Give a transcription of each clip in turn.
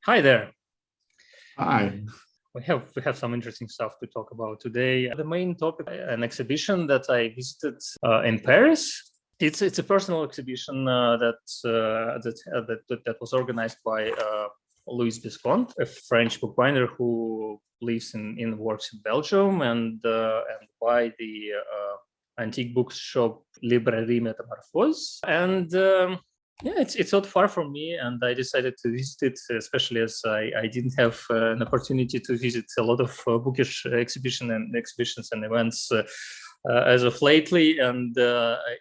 Hi there. Hi. We have some interesting stuff to talk about today. The main topic, an exhibition that I visited in Paris. It's a personal exhibition that was organized by Louise Bescond, a French bookbinder who lives and works in Belgium, and by the antique bookshop Librairie Metamorphoses. And it's not far from me, and I decided to visit it, especially as I didn't have an opportunity to visit a lot of bookish exhibitions and events as of lately, and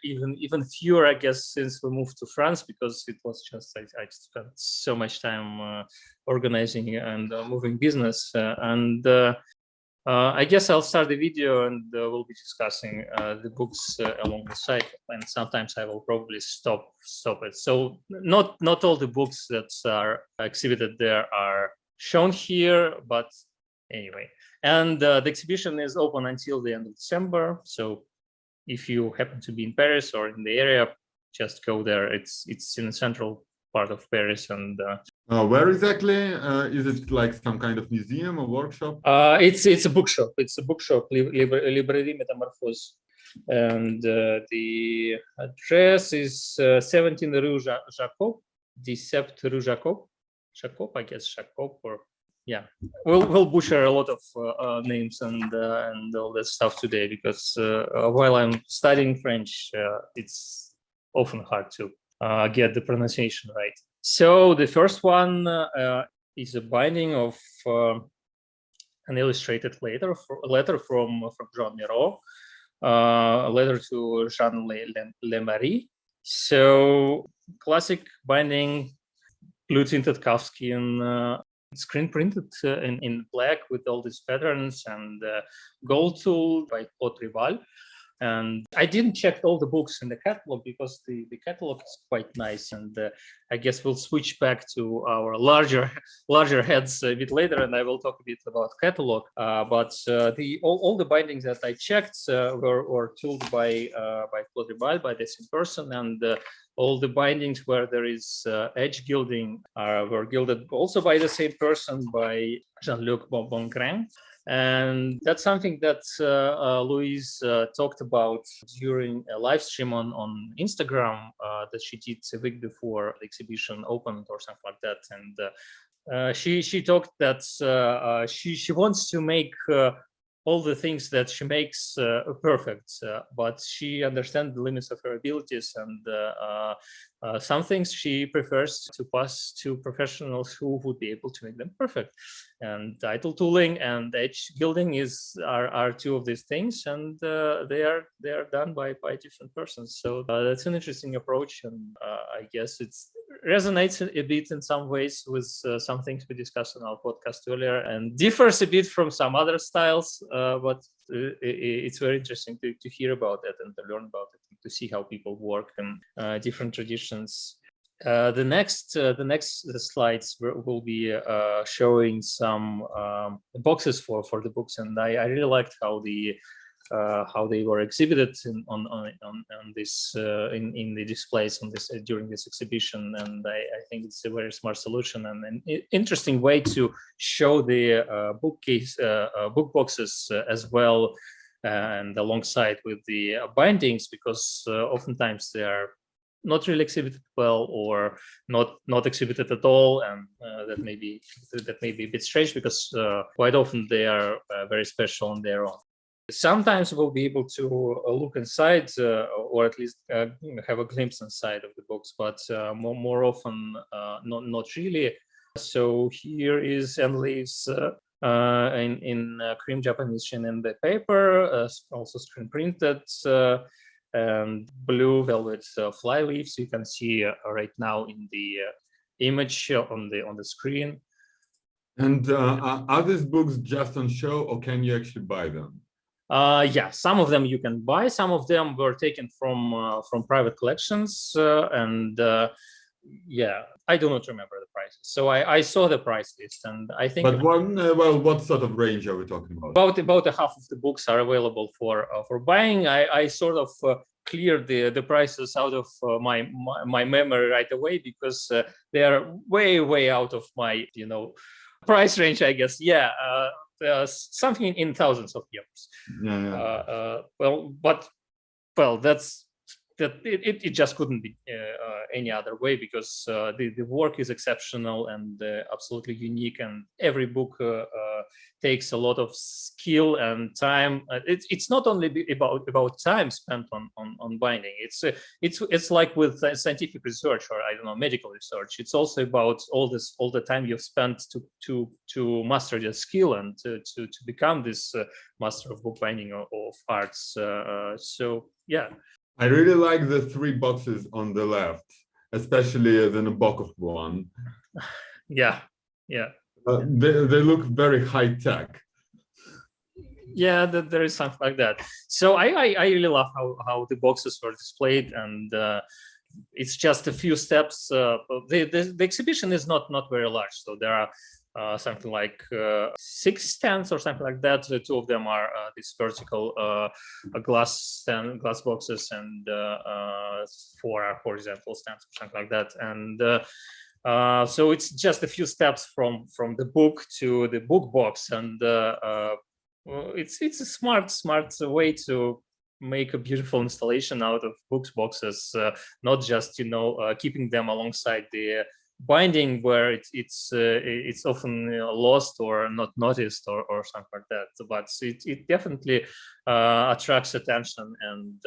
even fewer, I guess, since we moved to France, because it was just I spent so much time organizing and moving business, I guess I'll start the video and we'll be discussing the books along the side, and sometimes I will probably stop it. So not all the books that are exhibited there are shown here, but anyway. And the exhibition is open until the end of December. So if you happen to be in Paris or in the area, just go there. It's in the central part of Paris, and where exactly? Is it like some kind of museum or workshop? It's a bookshop. It's a bookshop, Librairie Metamorphoses, and the address is 17 Rue Jacob, 17 Rue Jacob, I guess Jacob, or yeah. We'll butcher a lot of names and all that stuff today, because while I'm studying French, it's often hard to get the pronunciation right. So the first one is a binding of an illustrated letter from Joan Mirò, a letter to Jean Echeno. So classic binding, blue tinted calfskin, screen printed in black with all these patterns, and gold tool by Claude Ribal. And I didn't check all the books in the catalog, because the catalog is quite nice, and I guess we'll switch back to our larger heads a bit later, and I will talk a bit about catalog. But all the bindings that I checked were tooled by Claude Ribal, by the same person, and all the bindings where there is edge gilding were gilded also by the same person, by Jean-Luc Bongrain. And that's something that Louise talked about during a live stream on Instagram that she did a week before the exhibition opened or something like that. And she talked that she wants to make all the things that she makes perfect, but she understands the limits of her abilities, and some things she prefers to pass to professionals who would be able to make them perfect. And title tooling and edge gilding are two of these things, and they are done by different persons. So that's an interesting approach, and I guess it resonates a bit in some ways with some things we discussed on our podcast earlier, and differs a bit from some other styles, but it's very interesting to hear about it and to learn about it, and to see how people work in different traditions. The next slides will be showing some boxes for the books, and I really liked how they were exhibited on this in the displays on this during this exhibition, and I think it's a very smart solution and an interesting way to show the book boxes as well, and alongside with the bindings, because oftentimes they are not really exhibited well, or not exhibited at all, and that may be a bit strange, because quite often they are very special on their own. Sometimes we'll be able to look inside, or at least have a glimpse inside of the books, but more often not really. So here is Emily's in cream Japanese shin in the paper, also screen printed, and blue velvet fly leaves. You can see right now in the image on the screen. And are these books just on show, or can you actually buy them? Yeah, some of them you can buy. Some of them were taken from private collections, and yeah, I do not remember the prices. So I saw the price list, and I think. But what sort of range are we talking about? About a half of the books are available for buying. I sort of cleared the prices out of my memory right away, because they are way out of my price range, I guess. Yeah, something in thousands of euros. It just couldn't be any other way, because the work is exceptional and absolutely unique, and every book takes a lot of skill and time. It's not only about time spent on binding. It's like with scientific research, or I don't know, medical research. It's also about all the time you've spent to master your skill and to become this master of bookbinding of arts. So yeah. I really like the 3 boxes on the left, especially the Nabokov one. Yeah. They look very high tech. Yeah, there is something like that. So I really love how the boxes were displayed, and it's just a few steps. The exhibition is not very large, so there are something like 6 stands or something like that. The 2 of them are these vertical glass boxes, and 4 are horizontal stands or something like that. And so it's just a few steps from the book to the book box, and it's a smart way to make a beautiful installation out of boxes, not just keeping them alongside the binding, where it's often lost or not noticed or something like that. But it definitely attracts attention, and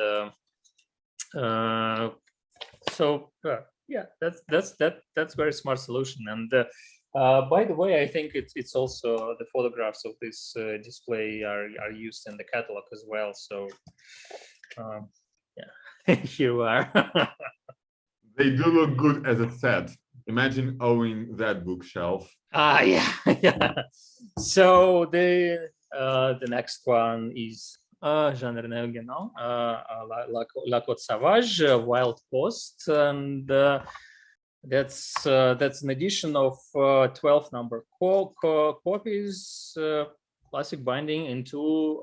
so yeah, that's very smart solution. And by the way, I think it's also the photographs of this display are used in the catalog as well. So yeah, here we are. They do look good as a set. Imagine owning that bookshelf. Yeah. So the next one is Jean-René Huguenin, La Côte Sauvage, Wild Coast, and that's an edition of 12 number copies, classic binding in two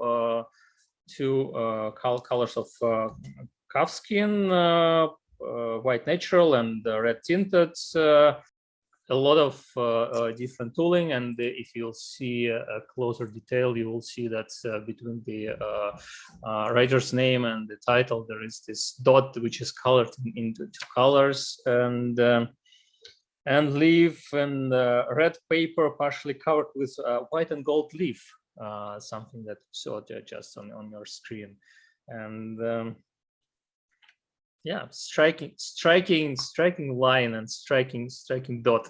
colors of calfskin, white natural and red tinted. A lot of different tooling, and if you'll see a closer detail, you will see that between the writer's name and the title, there is this dot which is colored into 2 colors, and leaf and red paper partially covered with white and gold leaf, something that you saw just on your screen. And yeah, striking line and striking dot.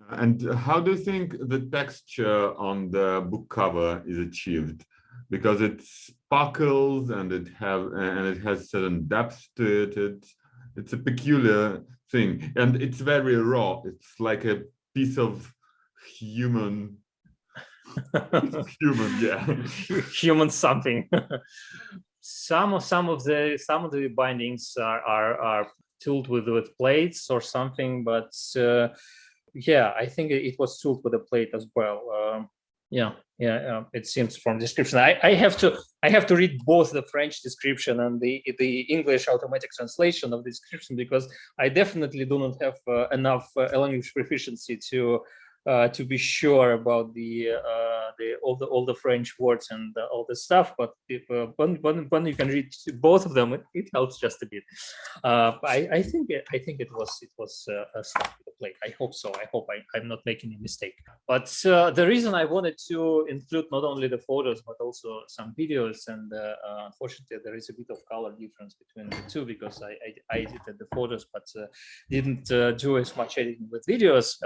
And how do you think the texture on the book cover is achieved? Because it sparkles and it has certain depth to it. It's a peculiar thing, and it's very raw. It's like a piece of human. Human something. Some of the bindings are tooled with plates or something, but yeah, I think it was tooled with a plate as well. Yeah, it seems from description. I have to read both the French description and the English automatic translation of the description, because I definitely do not have enough language proficiency to be sure about all the French words and all the stuff. But if when you can read both of them, it helps just a bit. I think it was stuck with the plate. I hope so. I hope I'm not making a mistake. But the reason I wanted to include not only the photos but also some videos, and unfortunately there is a bit of color difference between the two, because I edited the photos but didn't do as much editing with videos.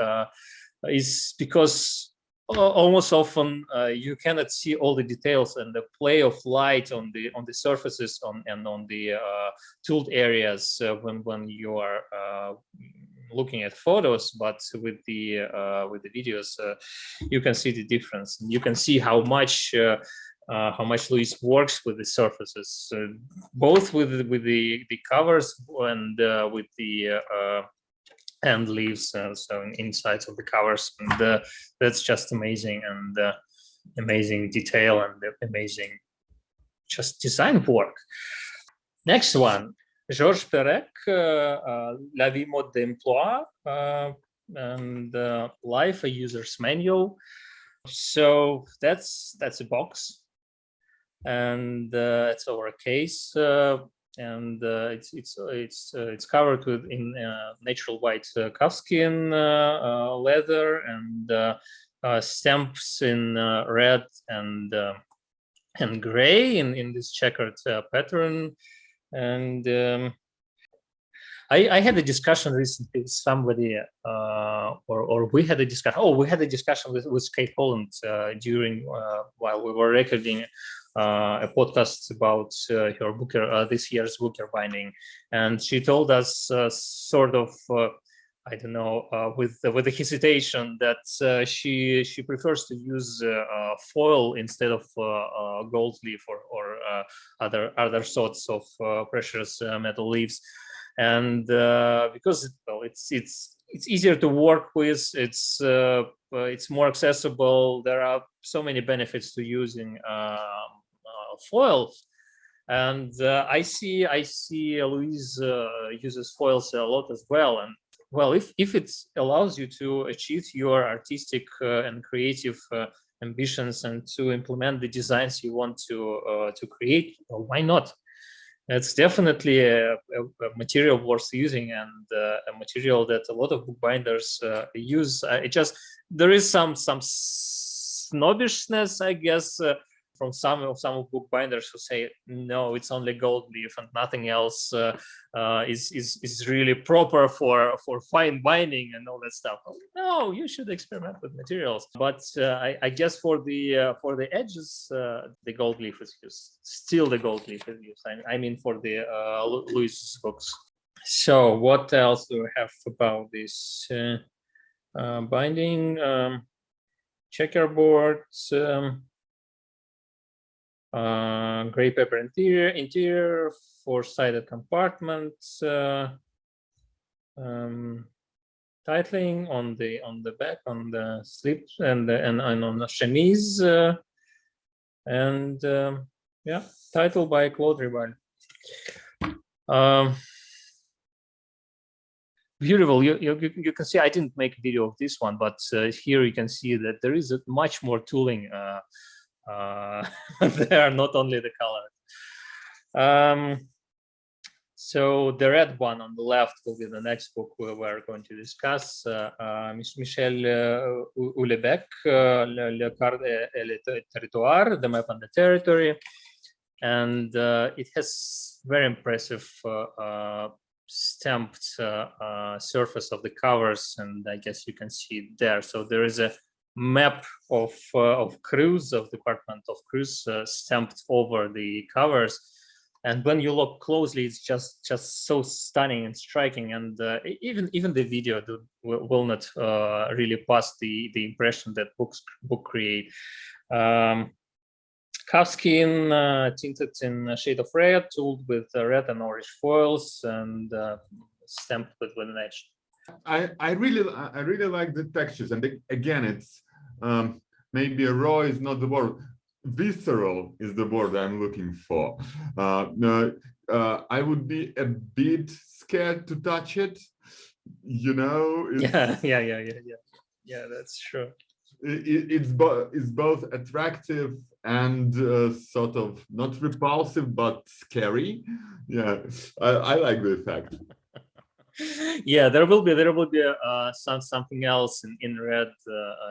Is because almost often you cannot see all the details and the play of light on the surfaces and on the tooled areas when you are looking at photos. But with the videos, you can see the difference. You can see how much Louise works with the surfaces, both with the covers and with the and leaves, so insides of the covers, and that's just amazing, and amazing detail and amazing just design work. Next one, Georges Perec, La vie mode d'emploi, and Life, a user's manual. So that's a box, and it's over a case, and it's covered with in natural white calfskin leather, and stamps in red and gray in this checkered pattern. And I had a discussion recently with somebody, or we had a discussion. Oh, we had a discussion with Kate Holland during while we were recording a podcast about her Booker, this year's Booker binding, and she told us sort of, I don't know, with the hesitation that she prefers to use foil instead of gold leaf or other sorts of precious metal leaves, and because it's easier to work with, it's more accessible. There are so many benefits to using foil, and I see Louise uses foils a lot as well. And well, if it allows you to achieve your artistic and creative ambitions and to implement the designs you want to create, well, why not? It's definitely a material worth using, and a material that a lot of bookbinders use. There is some snobbishness, I guess, from some of bookbinders who say no, it's only gold leaf and nothing else is really proper for fine binding and all that stuff. No, you should experiment with materials. But I guess for the edges, the gold leaf is used. Still, the gold leaf is used. I mean, for the Louise's books. So, what else do we have about this binding? Checkerboards. Gray paper interior, four-sided compartments, titling on the back, on the sleeves, and on the chemise, and yeah, title by Claude Ribal. Beautiful. You can see I didn't make a video of this one, but here you can see that there is much more tooling. They are not only the color. So the red one on the left will be the next book we're going to discuss. Michel Houellebec, Le carte et le territouire, the map and the territory, and it has very impressive stamped surface of the covers, and I guess you can see it there. So there is a map of Creuse, of the department of Creuse, stamped over the covers, and when you look closely, it's just so stunning and striking. And even the video will not really pass the impression that book create. Calfskin tinted in a shade of red, tooled with red and orange foils, and stamped with an edge. I really like the textures, and again, it's maybe raw is not the word, visceral is the word I'm looking for. I would be a bit scared to touch it, you know. Yeah, that's true. It's both attractive and sort of not repulsive but scary. Yeah, I like the effect. Yeah, there will be something else in red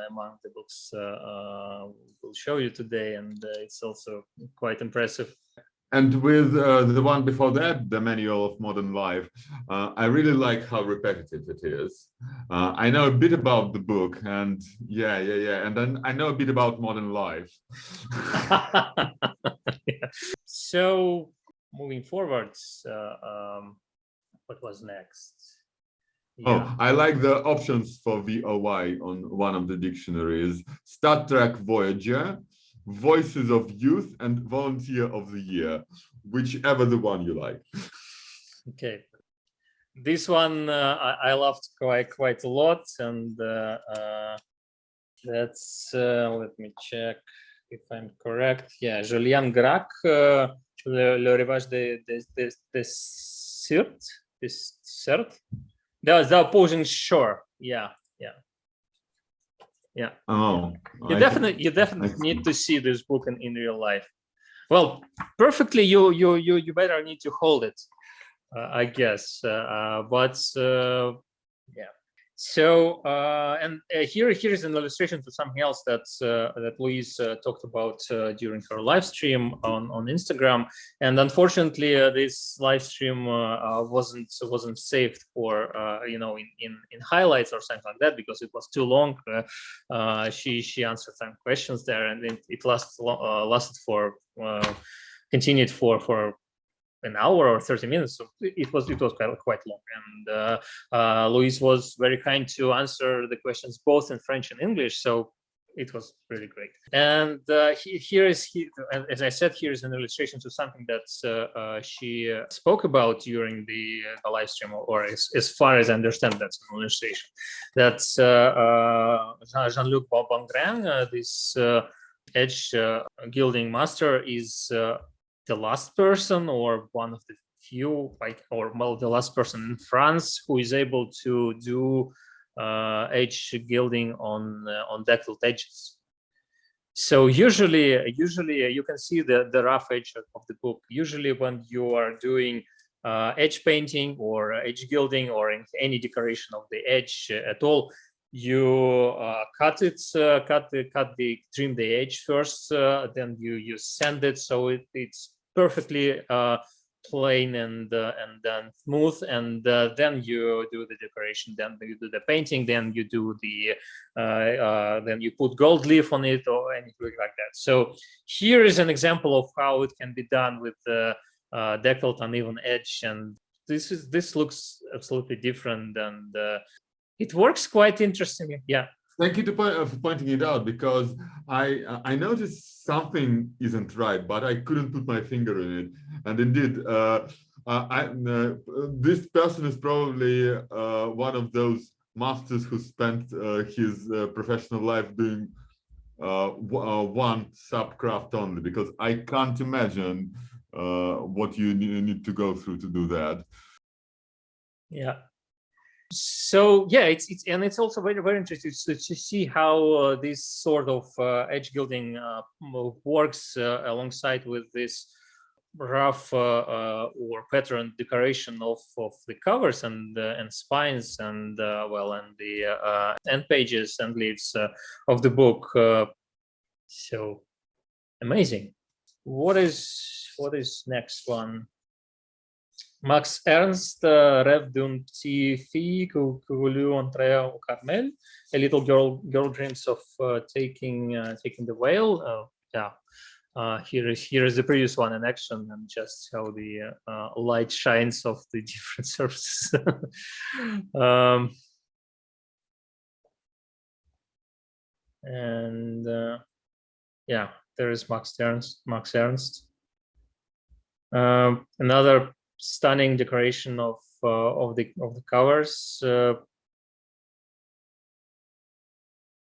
among the books we'll show you today, and it's also quite impressive. And with the one before that, the Manual of Modern Life, I really like how repetitive it is. I know a bit about the book, and yeah, and then I know a bit about modern life. Yeah. So moving forwards, what was next? Yeah. Oh, I like the options for VOY on one of the dictionaries: Star Trek Voyager, Voices of Youth, and Volunteer of the Year, whichever the one you like. Okay. This one I loved quite a lot, and that's let me check if I'm correct. Yeah, Julien Gracq, le Rivage de Syrtes, the opposing shore. Yeah. Oh, You definitely need to see this book in real life. Well, perfectly. You better need to hold it. I guess, but yeah. So and here is an illustration to something else that Louise talked about during her live stream on Instagram, and unfortunately this live stream wasn't saved for in highlights or something like that because it was too long. She answered some questions there, and it lasted for continued for an hour or 30 minutes, so it was quite long. And Louise was very kind to answer the questions both in French and English, so it was really great. And as I said, here is an illustration to something that she spoke about during the live stream, or as far as I understand, that's an illustration. That's Jean-Luc Bongrain, this edge gilding master, is the last person, or one of the few, the last person in France who is able to do edge gilding on deckled edges. So usually you can see the rough edge of the book. Usually when you are doing edge painting or edge gilding or any decoration of the edge at all, you trim the edge first, then you sand it so it's perfectly plain and then smooth, and then you do the decoration, then you do the painting, then you do the then you put gold leaf on it or anything like that. So here is an example of how it can be done with the deckled uneven edge, and this looks absolutely different, and it works quite interestingly. Yeah. Thank you for pointing it out, because I noticed something isn't right, but I couldn't put my finger in it. And indeed, this person is probably one of those masters who spent his professional life doing one subcraft only, because I can't imagine what you need to go through to do that. Yeah. So yeah, it's also very, very interesting to see how this sort of edge gilding works alongside with this rough or pattern decoration of the covers and spines and and the end pages and leaves of the book. So amazing. What is next one? Max Ernst, Rêve d'une petite fille qui voulut entrer au Carmel. A little girl dreams of taking the whale. Here is the previous one in action, and just how the light shines off the different surfaces. Yeah, there is Max Ernst. Another stunning decoration of the covers,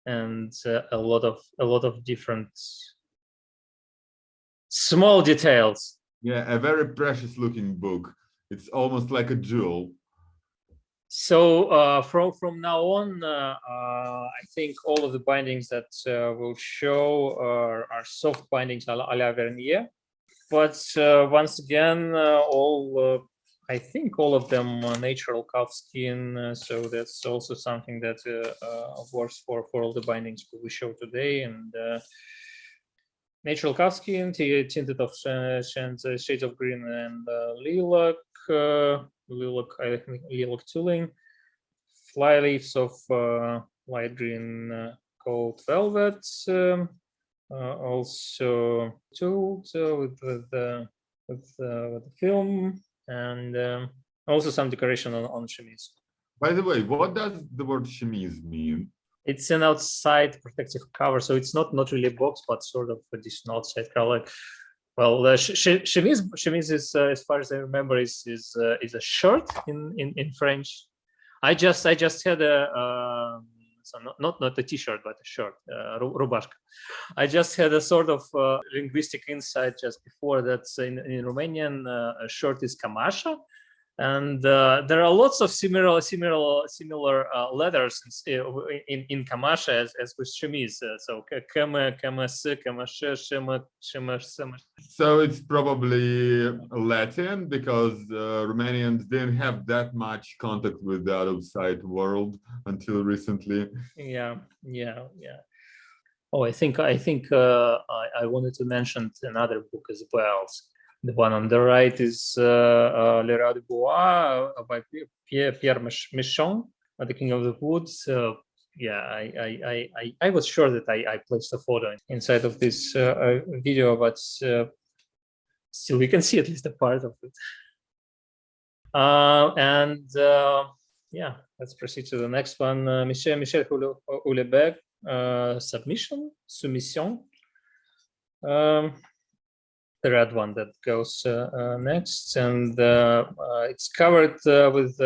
and a lot of different small details. Yeah, a very precious looking book. It's almost like a jewel. So from now on, I think all of the bindings that we'll show are soft bindings a la Vernier. But once again, I think all of them are natural calf skin, so that's also something that works for all the bindings we show today. And natural calf skin, tinted of shades of green and lilac, I think lilac tooling, fly leaves of light green cold velvet. Also tooled with the film, and also some decoration on chemise. By the way, what does the word chemise mean? It's an outside protective cover, so it's not really a box, but sort of additional outside cover. Well, chemise is, as far as I remember, is a shirt in French. I just had a so not a t-shirt but a shirt, rubашka. I just had a sort of linguistic insight just before that in Romanian a shirt is cămașă, and there are lots of similar letters in cămașă as with chemise. So cămășă, cămășă, șemă. So it's probably Latin because Romanians didn't have that much contact with the outside world until recently. Yeah. Oh, I think I wanted to mention another book as well. The one on the right is Le Rêve de Bois by Pierre Michon, The King of the Woods. Yeah, I was sure that I placed a photo inside of this video, but still we can see at least a part of it. Yeah, let's proceed to the next one. Michel Houellebec, Submission. The red one that goes next, and it's covered with.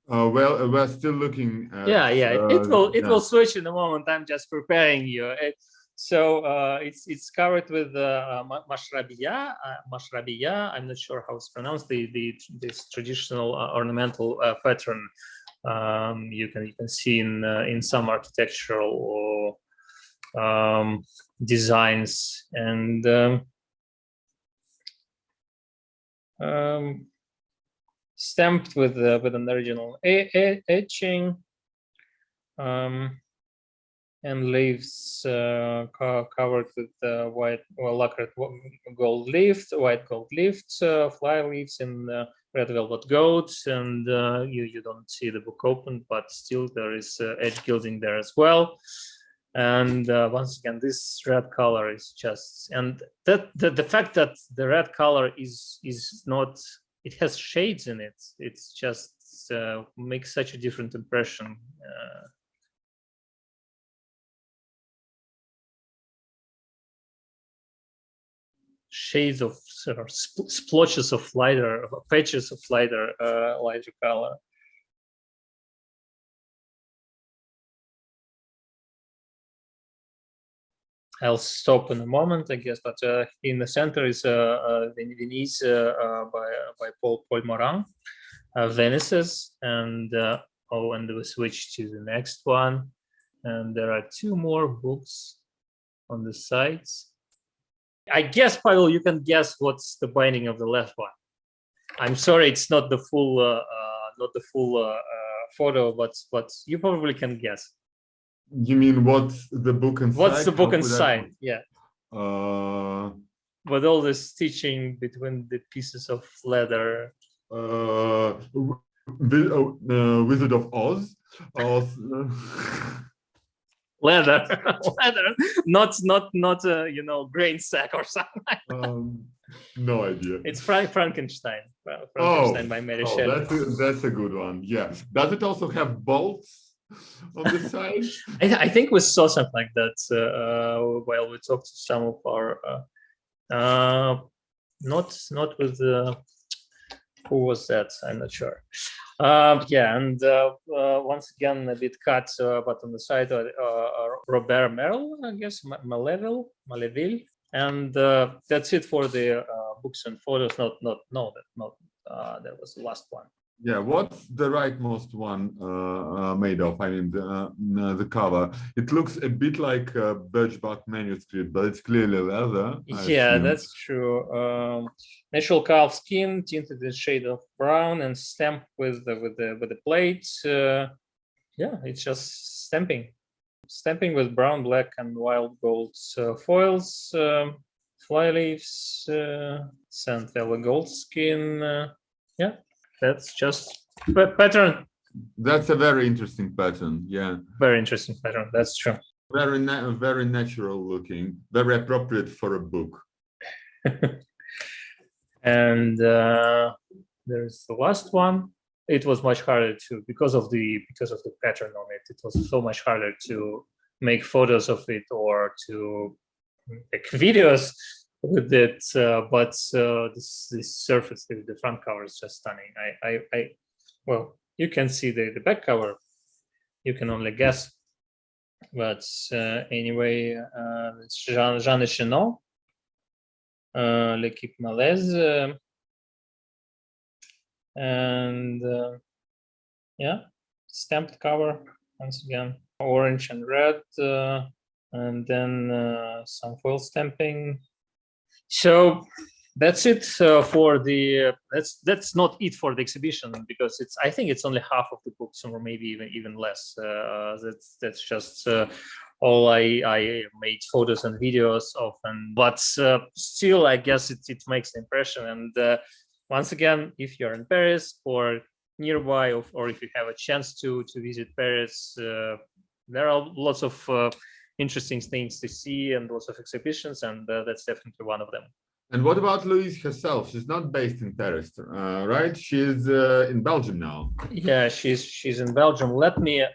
Well, we're still looking at, it will switch in a moment. I'm just preparing you. It's covered with mashrabia. I'm not sure how it's pronounced. This traditional ornamental pattern you can see in some architectural designs, and stamped with an original etching, and leaves covered with white, lacquered gold leaf, white gold leaf, fly leaves in red velvet goats, and you don't see the book open, but still there is edge gilding there as well. And once again, this red color is just, and the fact that the red color is not, it has shades in it. It's just makes such a different impression. Shades of splotches of lighter, patches of lighter color. I'll stop in a moment, I guess, but in the center is Venise by Paul Morand, Venices, and and we switch to the next one, and there are two more books on the sides. I guess, Pavel, you can guess what's the binding of the left one. I'm sorry, it's not the full photo, but you probably can guess. You mean what's the book inside? What's the book inside? Yeah. With all the stitching between the pieces of leather. Wizard of Oz. Leather, not grain sack or something. No idea. It's Frankenstein. Frankenstein by Mary Shelley. That's a good one. Yeah. Does it also have bolts on the side? I think we saw something like that while we talked to some of our not with who was that? I'm not sure. Yeah, and once again a bit cut, but on the side Robert Merle, I guess, Maleville, and that's it for the books and photos. That was the last one. Yeah, what's the rightmost one made of? I mean, the cover. It looks a bit like a birchbark manuscript, but it's clearly leather. Yeah, that's true. Natural calf skin, tinted in shade of brown, and stamped with the plates. Yeah, it's just stamping with brown, black, and wild gold foils, fly leaves, sand yellow gold skin. Yeah. That's just pattern. That's a very interesting pattern. Yeah. Very interesting pattern. That's true. Very natural looking. Very appropriate for a book. And there's the last one. It was much harder to because of the pattern on it. It was so much harder to make photos of it or to make videos with it, but this surface, the front cover is just stunning. Well, you can see the back cover. You can only guess, but anyway, it's Jean Echeno, L'équipe malaise, and yeah, stamped cover once again, orange and red, and then some foil stamping. So that's it for the that's not it for the exhibition, because I think it's only half of the books, or maybe even less. That's just all I made photos and videos of, but still I guess it makes an impression. And once again, if you're in Paris or nearby, or if you have a chance to visit Paris, there are lots of interesting things to see and lots of exhibitions, and that's definitely one of them. And what about Louise herself? She's not based in Paris, right? She's in Belgium now. Yeah, she's in Belgium. Let me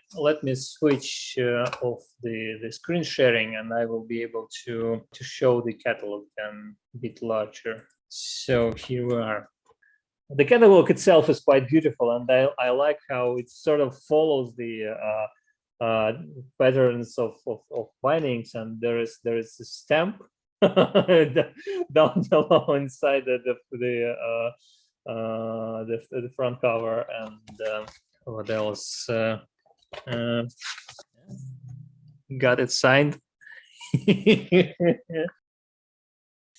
switch off the screen sharing, and I will be able to show the catalog then a bit larger. So here we are. The catalog itself is quite beautiful, and I like how it sort of follows the patterns of bindings, and there is a stamp down below inside the front cover, and what else? Got it signed.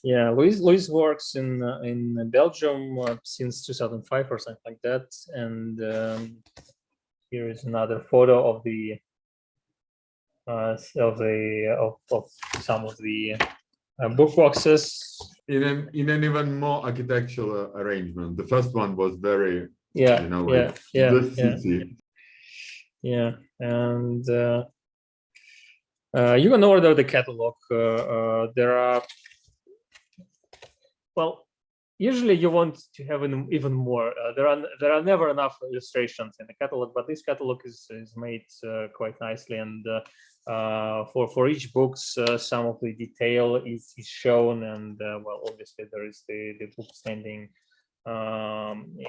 Yeah, Louise works in Belgium since 2005 or something like that, and here is another photo of the of some of the book boxes in an even more architectural arrangement. The first one was very yeah, and you can order the catalog. There are, well, usually you want to have even more. There are never enough illustrations in the catalog, but this catalog is made quite nicely, and for each books, some of the detail is shown, and well, obviously there is the book standing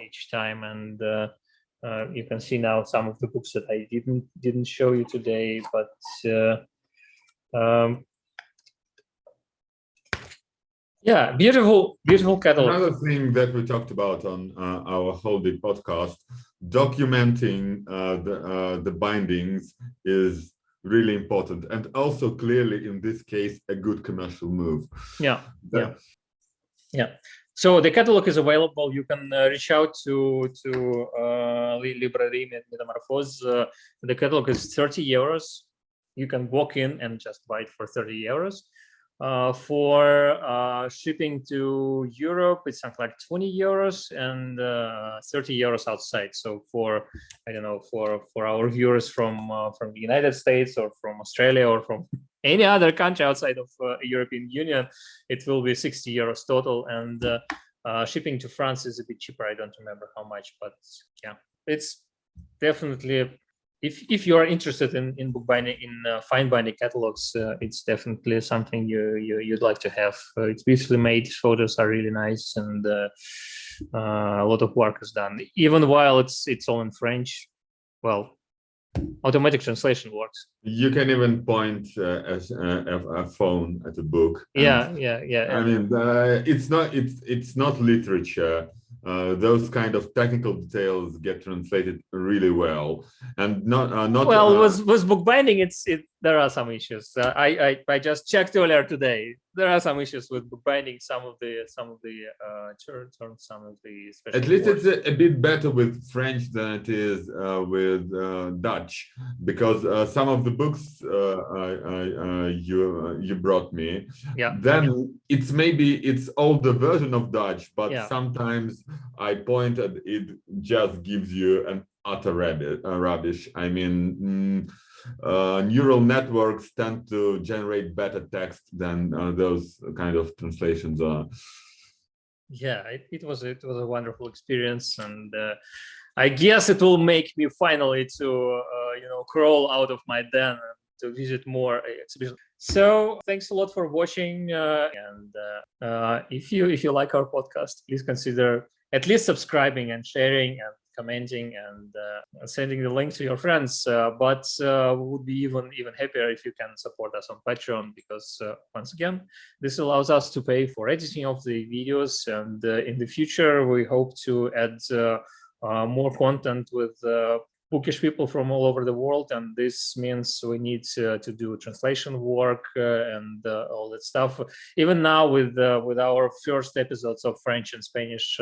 each time, and you can see now some of the books that I didn't show you today, but yeah, beautiful catalog. Another thing that we talked about on our Holiday podcast, documenting the bindings is really important, and also clearly in this case a good commercial move. Yeah. So the catalog is available. You can reach out to Librairie Metamorphoses. The catalog is 30 euros. You can walk in and just buy it for 30 euros. For shipping to Europe, it's something like 20 euros and 30 euros outside. So for, I don't know, for our viewers from the United States or from Australia or from any other country outside of European Union, it will be 60 euros total. And shipping to France is a bit cheaper. I don't remember how much, but yeah, it's definitely, if you are interested in bookbinding, in fine binding catalogs, it's definitely something you'd like to have. It's beautifully made. Photos are really nice, and a lot of work is done. Even while it's all in French, well, automatic translation works. You can even point a phone at a book. Yeah. I mean, it's not literature. Those kind of technical details get translated really well, and not well. With bookbinding, there are some issues. I just checked earlier today. There are some issues with bookbinding. Some of the terms, some of the special. At least words. It's a bit better with French than it is with Dutch, because some of the books you brought me, then it's older version of Dutch, but sometimes I point at it, just gives you an utter rubbish. I mean, neural networks tend to generate better text than those kind of translations are. Yeah, it was a wonderful experience, and I guess it will make me finally to crawl out of my den visit more exhibitions. So thanks a lot for watching, and if you like our podcast, please consider at least subscribing and sharing and commenting and sending the link to your friends. But we would be even happier if you can support us on Patreon, because once again, this allows us to pay for editing of the videos, and in the future we hope to add more content with bookish people from all over the world, and this means we need to do translation work and all that stuff. Even now, with our first episodes of French and Spanish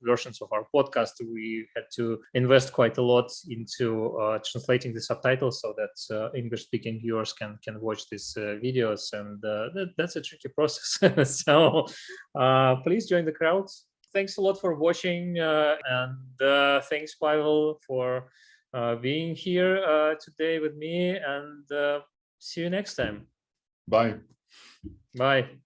versions of our podcast, we had to invest quite a lot into translating the subtitles so that English-speaking viewers can watch these videos, and that's a tricky process. So please join the crowd. Thanks a lot for watching, and thanks, P.O.L, for being here today with me, and see you next time. Bye. Bye.